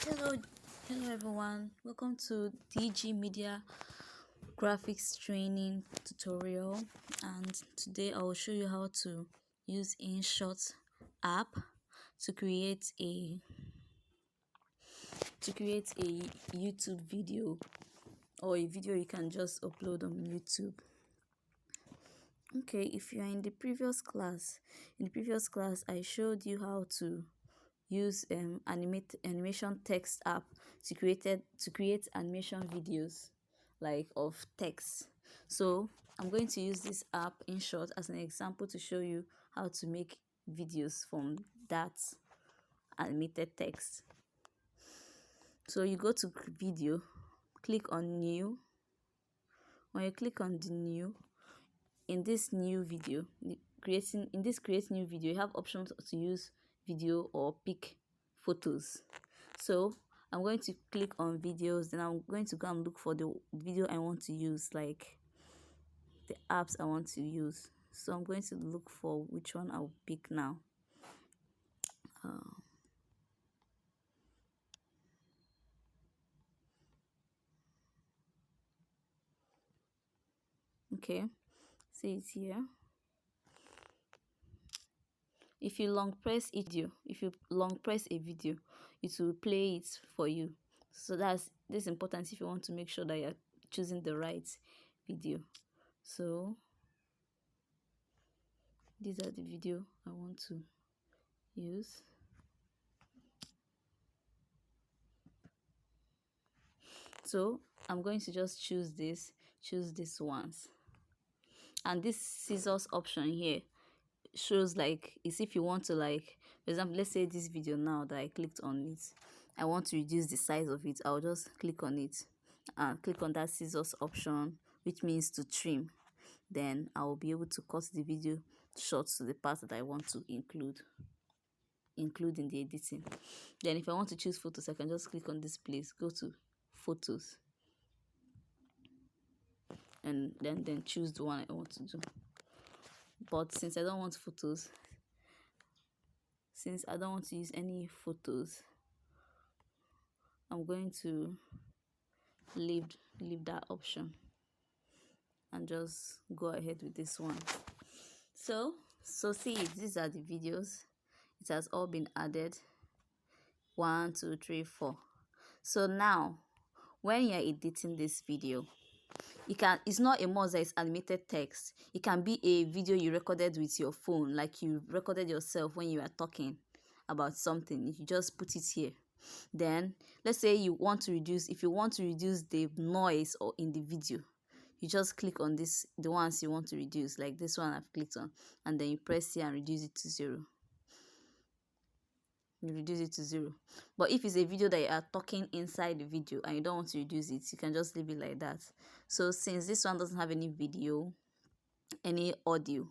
Hello, hello everyone. Welcome to DG Media Graphics Training Tutorial. And today I will show you how to use Inshot app to create a YouTube video, or a video you can just upload on YouTube. Okay, if you are in the previous class, I showed you how to use animation text app to create animation videos like of text. So I'm going to use this app Inshot as an example to show you how to make videos from that animated text. So you go to video, click on new. When you click on the new, in this new video, create new video, you have options to use video or pick photos. So I'm going to click on videos, then I'm going to go and look for the video I want to use, like the apps I want to use. So I'm going to look for which one I'll pick now. Okay, see it here. If you long press a video, it will play it for you. So this is important if you want to make sure that you're choosing the right video. So these are the video I want to use. So I'm going to just choose this ones. And this scissors option here shows like is if you want to, like, for example, let's say this video now that I clicked on it, I want to reduce the size of it. I'll just click on it and click on that scissors option, which means to trim. Then I will be able to cut the video short to the part that I want to include in the editing. Then if I want to choose photos, I can just click on this place, go to photos, and then choose the one I want to do. But since I don't want to use any photos, I'm going to leave that option and just go ahead with this one. So see it, these are the videos. It has all been added. 1 2 3 4. So now when you're editing this video, it's not a must that it's animated text. It can be a video you recorded with your phone, like you recorded yourself when you are talking about something. You just put it here. Then let's say if you want to reduce the noise or in the video, you just click on this, the ones you want to reduce, like this one I've clicked on, and then you press here and reduce it to 0. You reduce it to 0. But if it's a video that you are talking inside the video and you don't want to reduce it, you can just leave it like that. So since this one doesn't have any video, any audio,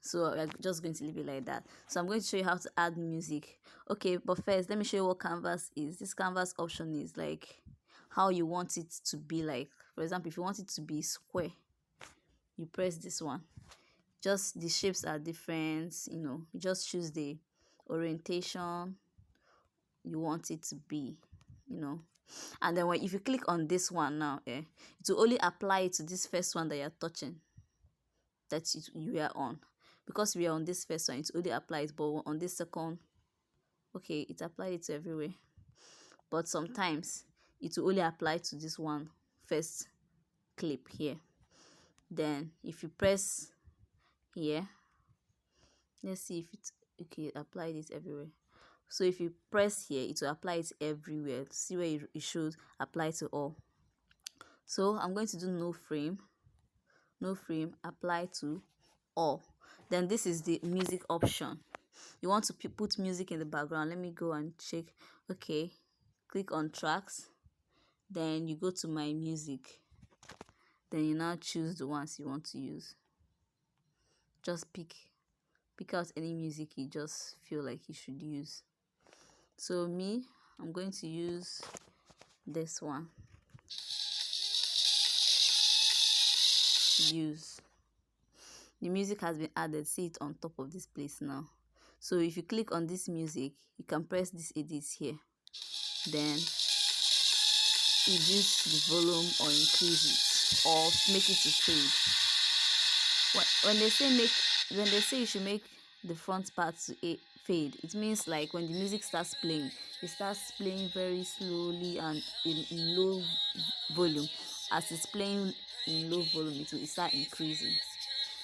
so we're just going to leave it like that. So I'm going to show you how to add music. Okay, but first let me show you what canvas is. This canvas option is like how you want it to be. Like, for example, if you want it to be square, you press this one. Just the shapes are different, you just choose the orientation you want it to be, and then if you click on this one now, it will only apply it to this first one that you're touching, that you are on. Because we are on this first one, it only applies, but on this second, okay, it applied it to everywhere, but sometimes it will only apply to this one first clip here. Then if you press here, let's see if it's okay, applied it everywhere. So if you press here, it will apply it everywhere. See where it should apply to all. So I'm going to do no frame, apply to all. Then this is the music option. You want to put music in the background. Let me go and check. Okay, click on tracks, then you go to my music, then you now choose the ones you want to use. Just pick out any music you just feel like you should use. So I'm going to use this one. Use. The music has been added. See it on top of this place now. So if you click on this music, you can press this edit here. then reduce the volume or increase it or make it to fade. When they say you should make the front part to fade, it means like when the music starts playing, it starts playing very slowly and in low volume. As it's playing in low volume, it will start increasing.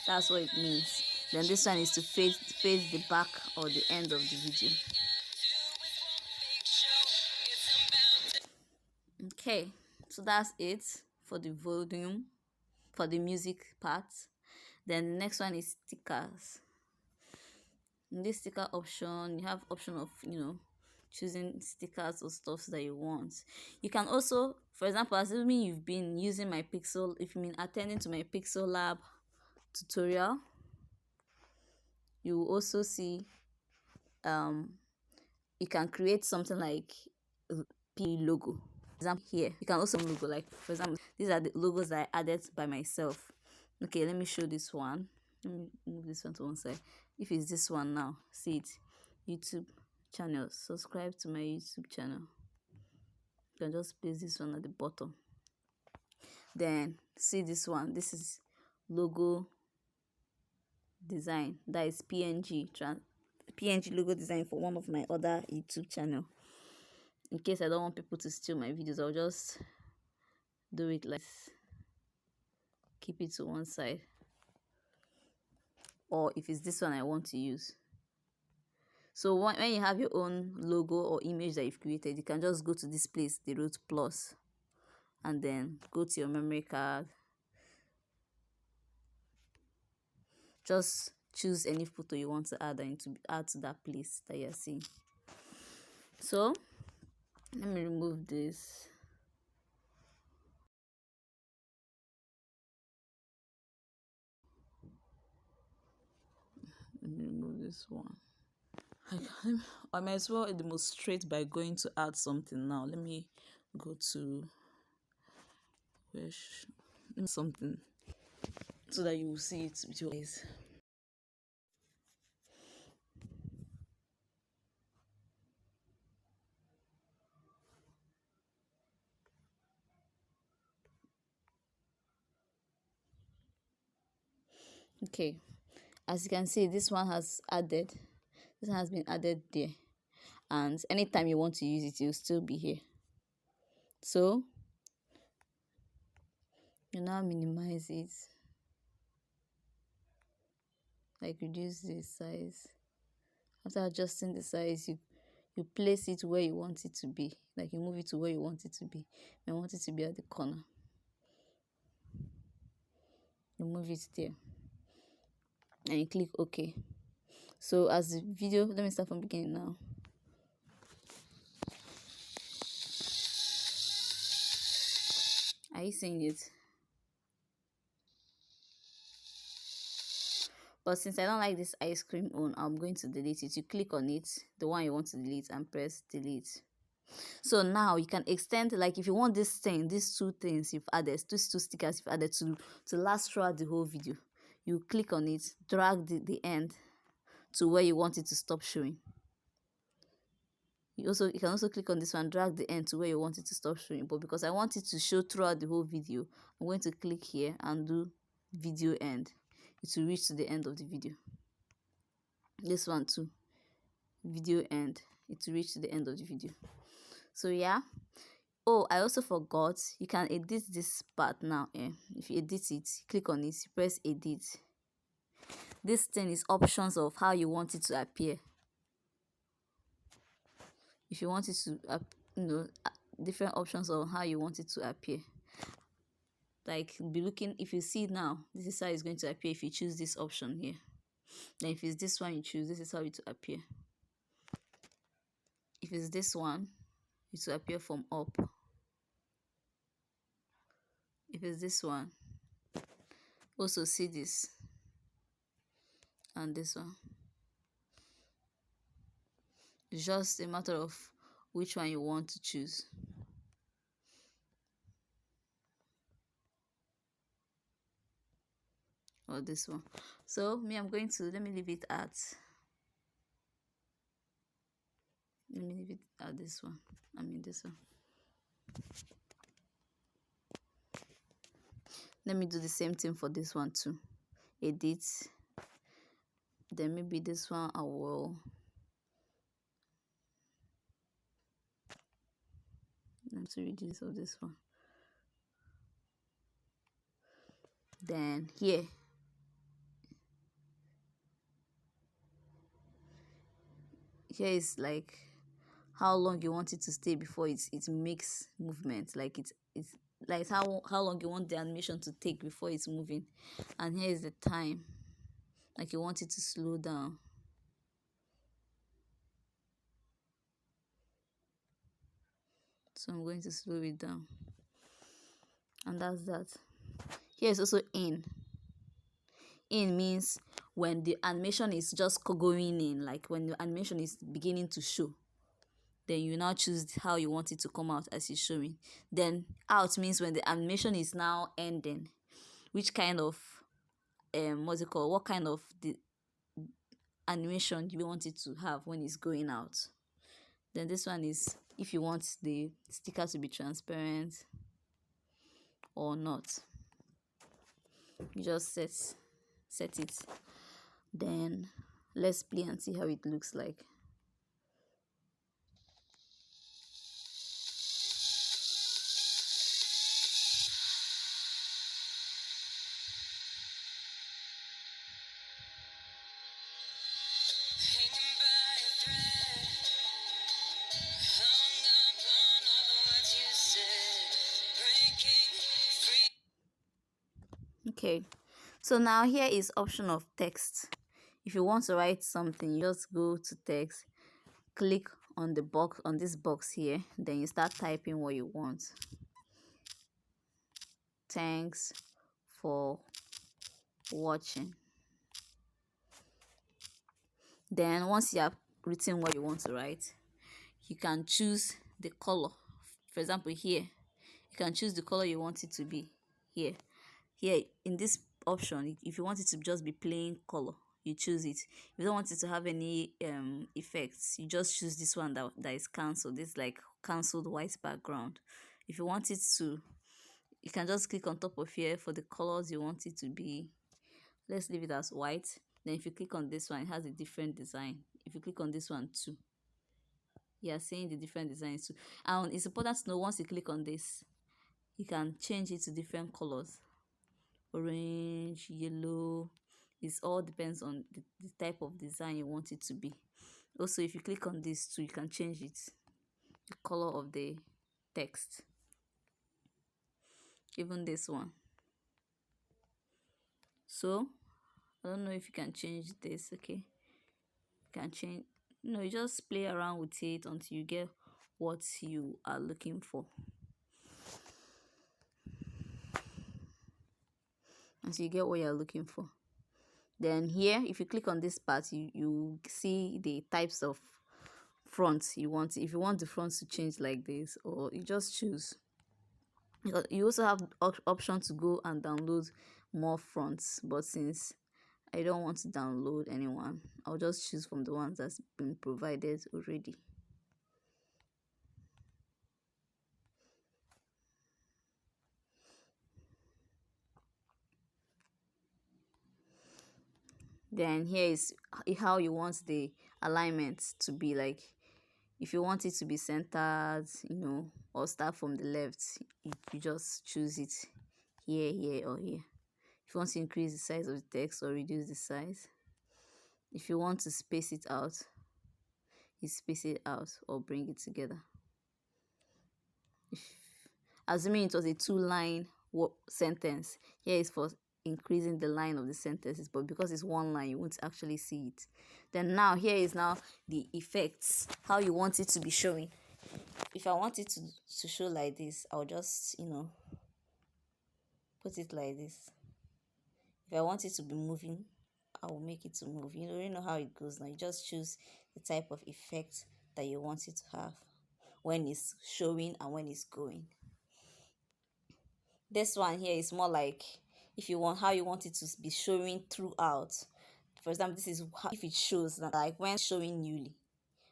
That's what it means. Then this one is to fade the back or the end of the video. Okay, so that's it for the volume, for the music part. Then the next one is stickers. In this sticker option, you have option of choosing stickers or stuff that you want. You can also, for example, assuming you've been using my Pixel, if you've been attending to my Pixel Lab tutorial, you will also see you can create something like P logo. For example, here you can also logo, like for example, these are the logos that I added by myself. Okay, let me show this one. Let me move this one to one side. If it's this one now, see it, YouTube channel, subscribe to my YouTube channel. You can just place this one at the bottom. Then see this one, this is logo design, that is PNG logo design for one of my other YouTube channel. In case I don't want people to steal my videos, I'll just do it like this. Keep it to one side. Or if it's this one I want to use. So when you have your own logo or image that you've created, you can just go to this place, they wrote plus, and then go to your memory card. Just choose any photo you want to add and to add to that place that you're seeing. So let me remove this. Let me remove this one. I might as well demonstrate by going to add something now. Let me go to something so that you will see it with your eyes. Okay, as you can see, this one has been added there, and anytime you want to use it, you'll still be here. So you now minimize it, like reduce the size. After adjusting the size, you place it where you want it to be, like you move it to where you want it to be. I want it to be at the corner, you move it there and you click OK. So as the video, let me start from beginning now. Are you seeing it? But since I don't like this ice cream on, I'm going to delete it. You click on it, the one you want to delete, and press delete. So now you can extend, like if you want this thing, these two things you've added, these two stickers you've added to last throughout the whole video, you click on it, drag the end to where you want it to stop showing. You can also click on this one, drag the end to where you want it to stop showing. But because I want it to show throughout the whole video, I'm going to click here and do video end. It will reach to the end of the video. This one too, video end. It will reach to the end of the video. So yeah. Oh, I also forgot, you can edit this part now. If you edit it, click on it, press edit. This thing is options of how you want it to appear. If you want it to different options of how you want it to appear. Like be looking, if you see now, this is how it's going to appear if you choose this option here. Then if it's this one you choose, this is how it will appear. If it's this one, it will appear from up. If it's this one, also see this and this one. It's just a matter of which one you want to choose. Or this one. So me, I'm going to, let me leave it at Let me leave it at this one. I mean this one. Let me do the same thing for this one too. Edit. Then maybe this one I will to reduce all this one. Then here is like how long you want it to stay before it makes movement. Like it's like how long you want the animation to take before it's moving. And here is the time, like you want it to slow down. So I'm going to slow it down, and that's that. Here is also in means when the animation is just going in, like when the animation is beginning to show, then you now choose how you want it to come out as it's showing. Then out means when the animation is now ending, which kind of what's it called, what kind of the animation you want it to have when it's going out. Then this one is if you want the sticker to be transparent or not. You just set it. Then let's play and see how it looks like. Okay, so now here is option of text. If you want to write something, you just go to text, click on the box, on this box here, then you start typing what you want. Thanks for watching. Then once you have written what you want to write, you can choose the color. For example, here you can choose the color you want it to be. Here in this option, if you want it to just be plain color, you choose it. If you don't want it to have any effects, you just choose this one that is cancelled. This like cancelled white background. If you want it to, you can just click on top of here for the colors you want it to be. Let's leave it as white. Then if you click on this one, it has a different design. If you click on this one too, you are seeing the different designs too. And it's important to know, once you click on this, you can change it to different colors. Orange, yellow. It all depends on the type of design you want it to be. Also, if you click on this too, you can change it, the color of the text. Even this one. So I don't know if you can change this. Okay, you can change, you just play around with it until you get what you are looking for. Until you get what you're looking for. Then here, if you click on this part, you see the types of fronts you want. If you want the fronts to change like this, or you just choose. Because you also have option to go and download more fronts, but since I don't want to download anyone, I'll just choose from the ones that's been provided already. Then here is how you want the alignment to be. Like if you want it to be centered, or start from the left, you just choose it here or here. If you want to increase the size of the text or reduce the size, if you want to space it out, you space it out or bring it together. Assuming it was a 2-line sentence, here is for increasing the line of the sentences, but because it's one line, you won't actually see it. Then now here is now the effects, how you want it to be showing. If I want it to show like this, I'll just put it like this. If I want it to be moving, I will make it to move. You know how it goes now. You just choose the type of effect that you want it to have when it's showing and when it's going. This one here is more like if you want, how you want it to be showing throughout. For example, this is how, if it shows like when showing newly,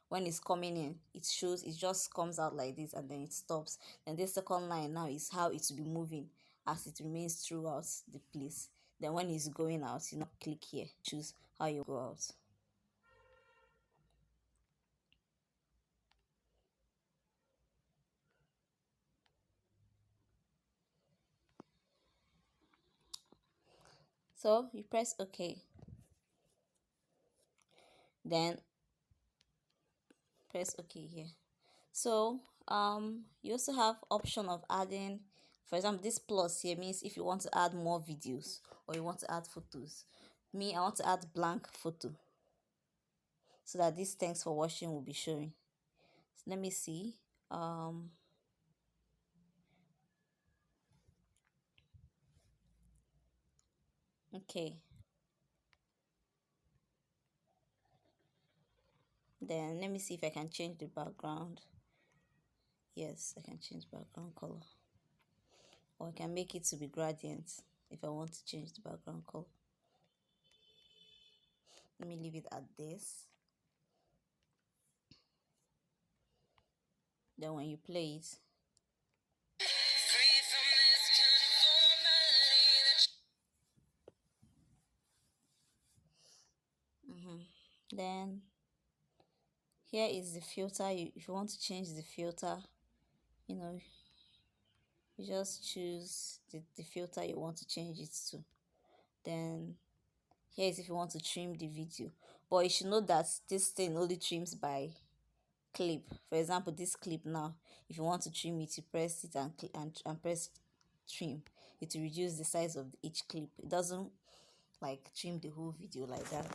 when it's coming in, it shows, it just comes out like this and then it stops. And this second line now is how it will be moving as it remains throughout the place. Then when it's going out, you know, click here, choose how you go out. So you press OK, then press OK here. So you also have option of adding, for example, this plus here means if you want to add more videos or you want to add photos. Me, I want to add blank photo so that this thanks for watching will be showing. So let me see. Okay, then let me see if I can change the background. Yes, I can change background color, or I can make it to be gradient if I want to change the background color. Let me leave it at this. Then when you play it, then here is the filter. If you want to change the filter, you know, you just choose the filter you want to change it to. Then here is if you want to trim the video, but you should know that this thing only trims by clip. For example, this clip now, if you want to trim it, you press it and press trim. It will reduce the size of each clip. It doesn't like trim the whole video like that.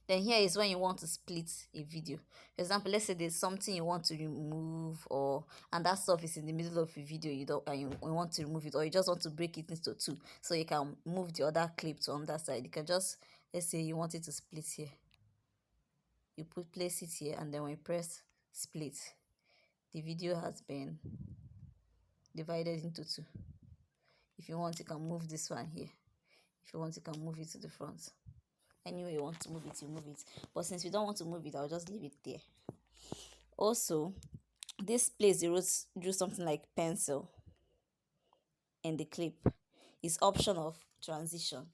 Then here is when you want to split a video. For example, let's say there's something you want to remove, or and that stuff is in the middle of a video, you don't, and you want to remove it, or you just want to break it into two so you can move the other clip to on that side. You can just, let's say you want it to split here, you place it here, and then when you press split, the video has been divided into two. If you want, you can move this one here. If you want, you can move it to the front. Anyway you want to move it, you move it, but since we don't want to move it, I'll just leave it there. Also, this place they drew something like pencil in the clip. It's option of transition.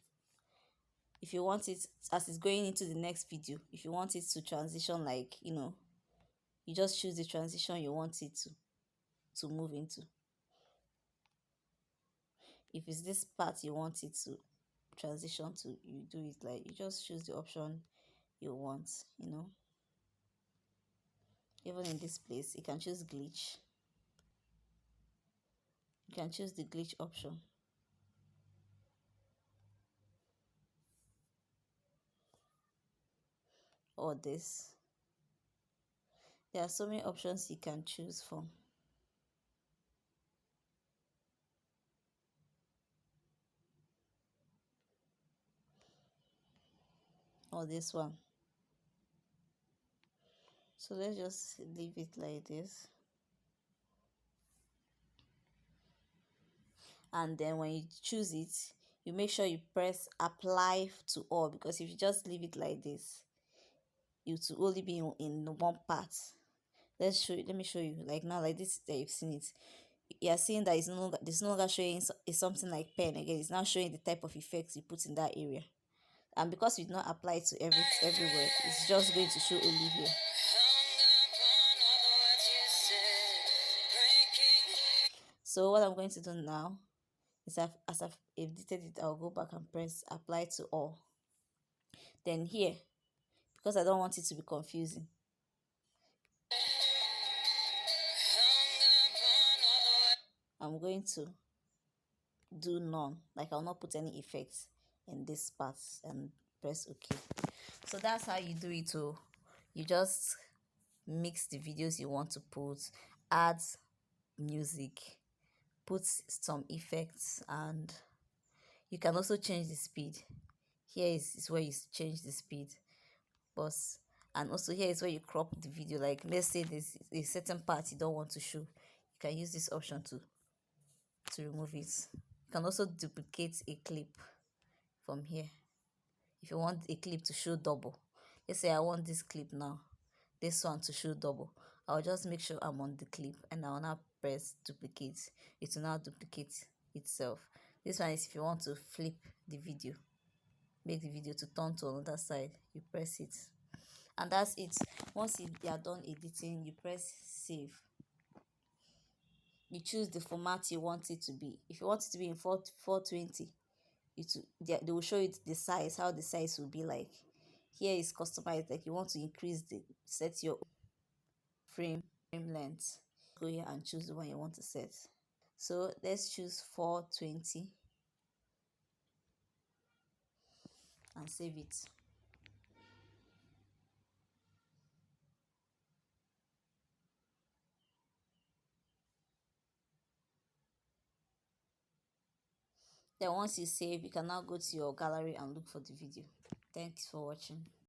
If you want it, as it's going into the next video, if you want it to transition, like, you know, you just choose the transition you want it to move into. If it's this part you want it to transition to, you do it like, you just choose the option you want, you know. Even in this place, you can choose glitch. You can choose the glitch option. Or this. There are so many options you can choose from. Or this one. So let's just leave it like this. And then when you choose it, you make sure you press apply to all, because if you just leave it like this, it will only be in one part. Let's show you, let me show you, like now, like this, that you've seen it. You're seeing that it's no longer showing it's something like pen again. It's now showing the type of effects you put in that area. And because we did not apply it to everywhere, it's just going to show only here. So what I'm going to do now is, as I've edited it, I'll go back and press apply to all. Then here, because I don't want it to be confusing, I'm going to do none. Like, I'll not put any effects in this part and press OK. So that's how you do it. So you just mix the videos you want to put, add music, put some effects, and you can also change the speed. Here is where you change the speed, boss. And also here is where you crop the video. Like, let's say there's a certain part you don't want to show, you can use this option to remove it. You can also duplicate a clip from here if you want a clip to show double. Let's say I want this clip now, this one to show double. I'll just make sure I'm on the clip and I'll now press duplicate. It will now duplicate itself. This one is if you want to flip the video, make the video to turn to another side, you press it, and that's it. Once you are done editing, you press save. You choose the format you want it to be. If you want it to be in 420, they will show you the size, how the size will be like. Here is customized, like you want to increase the set your frame length. Go here and choose the one you want to set. So let's choose 420 and save it. Then once you save, you can now go to your gallery and look for the video. Thanks for watching.